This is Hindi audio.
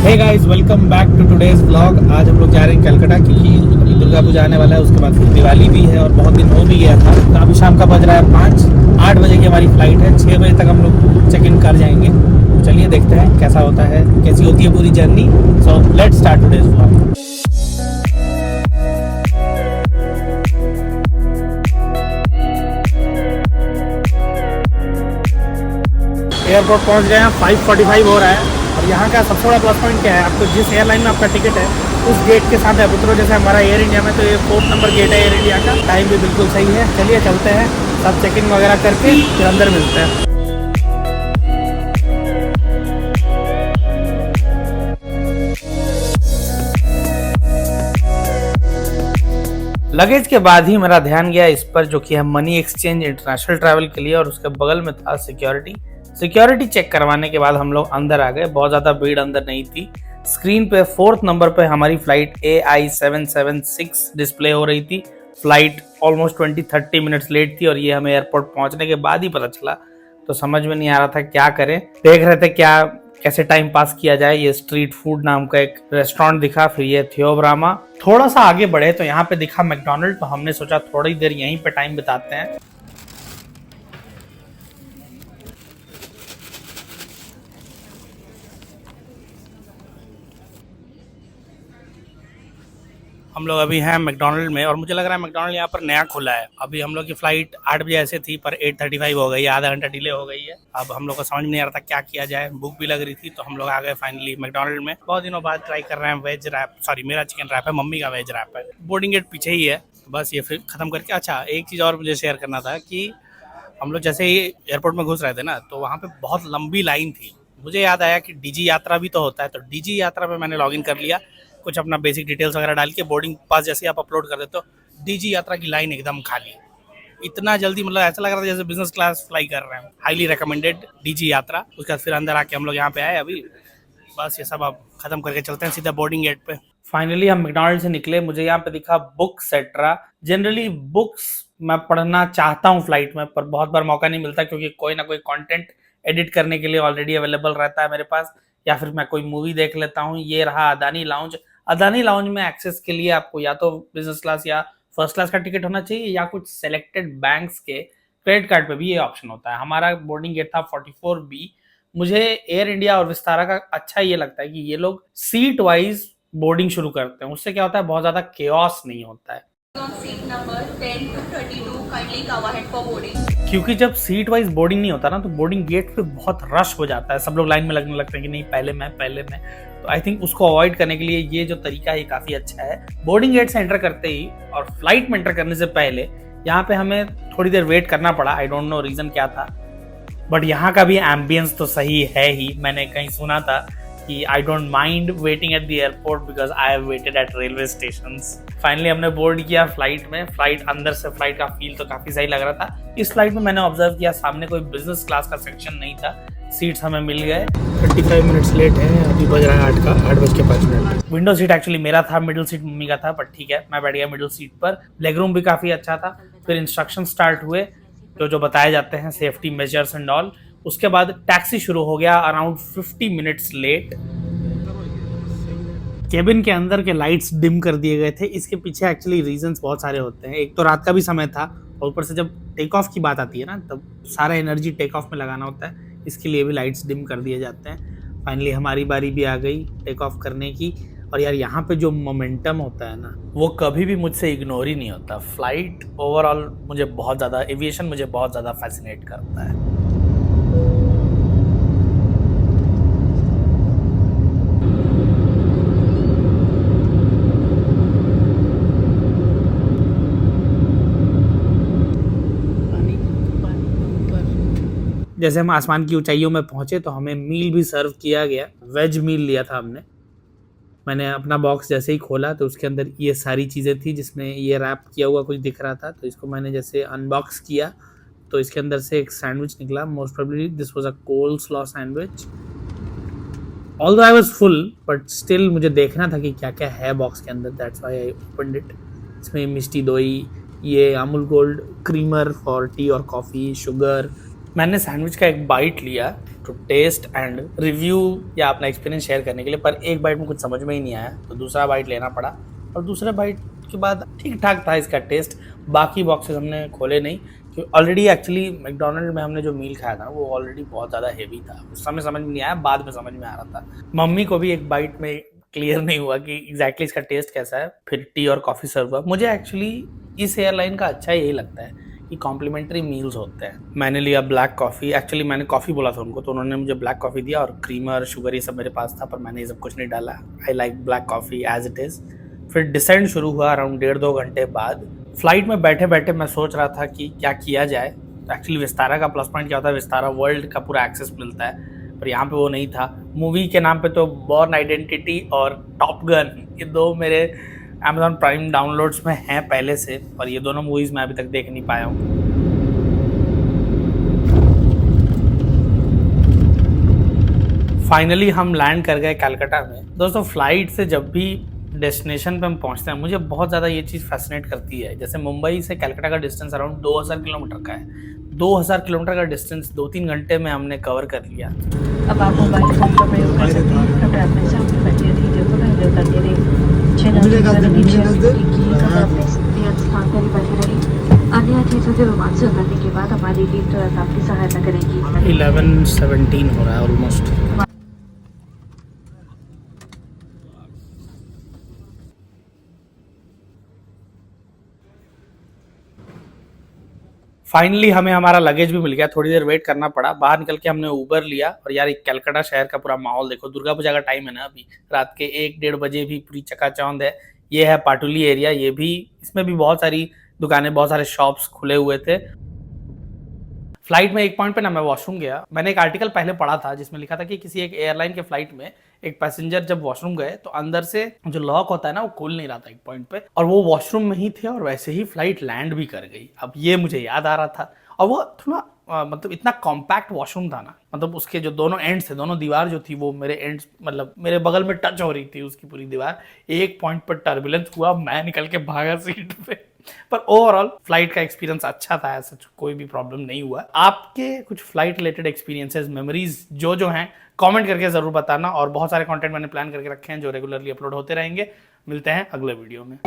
Hey guys, welcome back to today's vlog. आज हम लोग जा रहे हैं कलकत्ता क्योंकि अभी दुर्गा पूजा आने वाला है, उसके बाद फिर दिवाली भी है और बहुत दिन हो भी गया था। तो अभी शाम का बज रहा है 8 बजे की हमारी फ्लाइट है। 6 बजे तक हम लोग चेक इन कर जाएंगे। तो चलिए देखते हैं कैसा होता है, कैसी होती है पूरी journey. So let's start today's vlog. Airport पहुंच गए हैं, 5:45 हो रहा है। और यहाँ का सबसे बड़ा प्लस पॉइंट क्या है, आपको जिस एयरलाइन में आपका टिकट है उस गेट के साथ है उतरो। जैसे हमारा एयर इंडिया में तो ये 4th नंबर गेट है एयर इंडिया का। टाइम भी बिल्कुल सही है। चलिए चलते हैं, सब चेकिंग वगैरह करके फिर अंदर मिलते हैं। लगेज के बाद ही मेरा ध्यान गया इस पर, जो कि है मनी एक्सचेंज इंटरनेशनल ट्रैवल के लिए, और उसके बगल में था सिक्योरिटी चेक करवाने के बाद हम लोग अंदर आ गए। बहुत ज़्यादा भीड़ अंदर नहीं थी। स्क्रीन पे 4th नंबर पे हमारी फ्लाइट AI776 डिस्प्ले हो रही थी। फ्लाइट ऑलमोस्ट 20-30 मिनट्स लेट थी और ये हमें एयरपोर्ट पहुंचने के बाद ही पता चला। तो समझ में नहीं आ रहा था क्या करें। देख रहे थे कैसे टाइम पास किया जाए। ये स्ट्रीट फूड नाम का एक रेस्टोरेंट दिखा, फिर ये थियोब्रामा। थोड़ा सा आगे बढ़े तो यहाँ पे दिखा मैकडोनल्ड। तो हमने सोचा थोड़ी देर यहीं पे टाइम बिताते हैं। हम लोग अभी हैं मैकडोनल्ड में और मुझे लग रहा है मैकडोनल्ड यहाँ पर नया खुला है। अभी हम लोग की फ्लाइट 8 बजे ऐसे थी पर 8:35 हो गई है, आधा घंटा डिले हो गई है। अब हम लोग को समझ नहीं आ रहा था क्या किया जाए। भूख भी लग रही थी तो हम लोग आ गए फाइनली मैकडोनल्ड में। बहुत दिनों बाद ट्राई कर रहे हैं वेज रैप। सॉरी, मेरा चिकन रैप है, मम्मी का वेज रैप है। बोर्डिंग गेट पीछे ही है, बस ये फिर खत्म करके। अच्छा, एक चीज़ और मुझे शेयर करना था कि हम लोग जैसे ही एयरपोर्ट में घुस रहे थे ना, तो वहाँ पे बहुत लंबी लाइन थी। मुझे याद आया कि डीजी यात्रा भी तो होता है, तो डीजी यात्रा में मैंने लॉगिन कर लिया। कुछ अपना बेसिक डिटेल्स वगैरह डाल के बोर्डिंग पास जैसे आप अपलोड कर देते हो, डीजी यात्रा की लाइन एकदम खाली। इतना जल्दी, मतलब ऐसा लग रहा था जैसे बिजनेस क्लास फ्लाई कर रहे हैं। हाईली रिकमेंडेड डीजी यात्रा। उसके बाद फिर अंदर आके हम लोग यहाँ पे आए। अभी बस ये सब अब खत्म करके चलते हैं सीधा बोर्डिंग गेट पे। फाइनली हम मैकडोनल्ड से निकले। मुझे यहाँ पे दिखा बुक सेट्रा। जनरली बुक्स मैं पढ़ना चाहता हूँ फ्लाइट में, पर बहुत बार मौका नहीं मिलता क्योंकि कोई ना कोई कंटेंट एडिट करने के लिए ऑलरेडी अवेलेबल रहता है मेरे पास, या फिर मैं कोई मूवी देख लेता हूँ। ये रहा अदानी लाउंज। अदानी लाउंज में एक्सेस के लिए आपको या तो बिजनेस क्लास या फर्स्ट क्लास का टिकट होना चाहिए, या कुछ सेलेक्टेड बैंक्स के क्रेडिट कार्ड पे भी ये ऑप्शन होता है। हमारा बोर्डिंग गेट था 44B। मुझे एयर इंडिया और विस्तारा का अच्छा ये लगता है कि ये लोग सीट वाइज बोर्डिंग शुरू करते हैं। उससे क्या होता है, बहुत ज्यादा केओस नहीं होता है। Seat number 10 to 32 kindly go ahead for boarding. क्योंकि जब सीट वाइज बोर्डिंग नहीं होता ना, तो बोर्डिंग गेट पे बहुत रश हो जाता है। सब लोग लाइन में लगने लगते हैं कि नहीं पहले मैं। तो आई थिंक उसको अवॉइड करने के लिए ये जो तरीका है ये काफी अच्छा है। बोर्डिंग गेट से एंटर करते ही और फ्लाइट में एंटर करने से पहले यहाँ पे हमें थोड़ी देर वेट करना पड़ा। आई डोंट नो रीजन क्या था, बट यहाँ का भी एम्बियंस तो सही है ही। मैंने कहीं सुना था कि I don't mind waiting at the airport because I have waited eight railway stations. Finally हमने बोर्ड किया फ्लाइट में। फ्लाइट अंदर से फ्लाइट का फील तो काफी सही लग रहा था। इस फ्लाइट में मैंने ऑब्जर्व किया सामने कोई बिजनेस क्लास का सेक्शन नहीं था। सीट्स हमें मिल गए। 35 मिनट्स लेट है, अभी बज रहा है 8:05। विंडो सीट एक्चुअली मेरा था, मिडिल सीट मम्मी का था, बट ठीक है मैं बैठ गया मिडिल सीट पर। लेग रूम भी काफी अच्छा था। फिर इंस्ट्रक्शन स्टार्ट हुए जो बताए जाते हैं, सेफ्टी मेजर्स एंड ऑल। उसके बाद टैक्सी शुरू हो गया अराउंड 50 मिनट्स लेट। केबिन के अंदर के लाइट्स डिम कर दिए गए थे। इसके पीछे एक्चुअली रीजंस बहुत सारे होते हैं। एक तो रात का भी समय था और ऊपर से जब टेक ऑफ की बात आती है ना, तब सारा एनर्जी टेक ऑफ में लगाना होता है। इसके लिए भी लाइट्स डिम कर दिए जाते हैं। फाइनली हमारी बारी भी आ गई टेक ऑफ करने की। और यार यहाँ पे जो मोमेंटम होता है ना, वो कभी भी मुझसे इग्नोर ही नहीं होता। फ्लाइट ओवरऑल मुझे बहुत ज़्यादा, एविएशन मुझे बहुत ज़्यादा फैसिनेट करता है। जैसे हम आसमान की ऊंचाइयों में पहुंचे तो हमें मील भी सर्व किया गया। वेज मील लिया था हमने। मैंने अपना बॉक्स जैसे ही खोला तो उसके अंदर ये सारी चीज़ें थी, जिसमें ये रैप किया हुआ कुछ दिख रहा था। तो इसको मैंने जैसे अनबॉक्स किया तो इसके अंदर से एक सैंडविच निकला। Most probably this was a coleslaw sandwich. Although I was full but still मुझे देखना था कि क्या क्या है बॉक्स के अंदर। That's why I opened it. इसमें मिष्टी दोई, ये Amul gold creamer for T और कॉफ़ी, शुगर। मैंने सैंडविच का एक बाइट लिया। टू टेस्ट एंड रिव्यू या अपना एक्सपीरियंस शेयर करने के लिए, पर एक बाइट में कुछ समझ में ही नहीं आया तो दूसरा बाइट लेना पड़ा और दूसरे बाइट के बाद ठीक ठाक था इसका टेस्ट। बाकी बॉक्सेस हमने खोले नहीं क्योंकि ऑलरेडी एक्चुअली मैकडोनल्ड में हमने जो मील खाया था वो ऑलरेडी बहुत ज़्यादा हेवी था, उस समय समझ में नहीं आया, बाद में समझ में आ रहा था। मम्मी को भी एक बाइट में क्लियर नहीं हुआ कि एग्जैक्टली इसका टेस्ट कैसा है। फिर टी और कॉफ़ी सर्व हुआ। मुझे एक्चुअली इस एयरलाइन का अच्छा यही लगता है कि कॉम्प्लीमेंट्री मील्स होते हैं। मैंने लिया ब्लैक कॉफ़ी, एक्चुअली मैंने कॉफ़ी बोला था उनको तो उन्होंने मुझे ब्लैक कॉफ़ी दिया और क्रीमर शुगर ये सब मेरे पास था, पर मैंने ये सब कुछ नहीं डाला। I like black coffee as it is. फिर डिसेंड शुरू हुआ अराउंड 1.5-2 घंटे बाद। फ्लाइट में बैठे बैठे मैं सोच रहा था कि क्या किया जाए। एक्चुअली विस्तारा का प्लस पॉइंट क्या होता है, विस्तारा वर्ल्ड का पूरा एक्सेस मिलता है, पर यहाँ पे वो नहीं था। मूवी के नाम पे तो बॉर्न आइडेंटिटी और टॉप गन, ये दो मेरे अमेजॉन प्राइम डाउनलोड्स में हैं पहले से, पर ये दोनों मूवीज़ मैं अभी तक देख नहीं पाया हूँ। फाइनली हम लैंड कर गए कलकत्ता में। दोस्तों फ्लाइट से जब भी डेस्टिनेशन पे हम पहुंचते हैं मुझे बहुत ज़्यादा ये चीज़ फैसिनेट करती है। जैसे मुंबई से कलकत्ता का डिस्टेंस अराउंड 2000 किलोमीटर का है। 2000 किलोमीटर का डिस्टेंस 2-3 घंटे में हमने कवर कर लिया। अब आप मोबाइल फोन का प्रयोग कर सकते हैं। कृपया अपने सामने बैठे अतिथियों को हैंडल करते रहिए। चैनल की कृपया अपने स्थान पर ही बैठे रहिए। अन्य अतिथियों से रोमांचक करने के बाद हमारी टीम तुरंत आपकी सहायता करेगी। 11:17 हो रहा है ऑलमोस्ट। फाइनली हमें हमारा लगेज भी मिल गया। थोड़ी देर वेट करना पड़ा, बाहर निकल के हमने उबर लिया। और यार एक कलकत्ता शहर का पूरा माहौल देखो, दुर्गा पूजा का टाइम है ना, अभी रात के 1-1:30 बजे भी पूरी चकाचौंध है। ये है पाटुली एरिया, ये भी इसमें भी बहुत सारी दुकानें, बहुत सारे शॉप्स खुले हुए थे। फ्लाइट में एक पॉइंट पे ना मैं वॉशरूम गया। मैंने एक आर्टिकल पहले पढ़ा था जिसमें लिखा था कि किसी एक एयरलाइन के फ्लाइट में एक पैसेंजर जब वॉशरूम गए तो अंदर से जो लॉक होता है ना वो खोल नहीं रहा था एक पॉइंट पे, और वो वॉशरूम में ही थे और वैसे ही फ्लाइट लैंड भी कर गई। अब ये मुझे याद आ रहा था। और वो थोड़ा मतलब इतना कॉम्पैक्ट वॉशरूम था ना, मतलब उसके जो दोनों एंड्स थे, दोनों दीवार जो थी वो मेरे एंड्स मतलब मेरे बगल में टच हो रही थी उसकी पूरी दीवार। एक पॉइंट पर टर्बुलेंस हुआ, मैं निकल के भागा सीट पे। पर ओवरऑल फ्लाइट का एक्सपीरियंस अच्छा था, ऐसा कोई भी प्रॉब्लम नहीं हुआ। आपके कुछ फ्लाइट रिलेटेड एक्सपीरियंसेस, मेमोरीज जो हैं कमेंट करके ज़रूर बताना। और बहुत सारे कंटेंट मैंने प्लान करके रखे हैं जो रेगुलरली अपलोड होते रहेंगे। मिलते हैं अगले वीडियो में।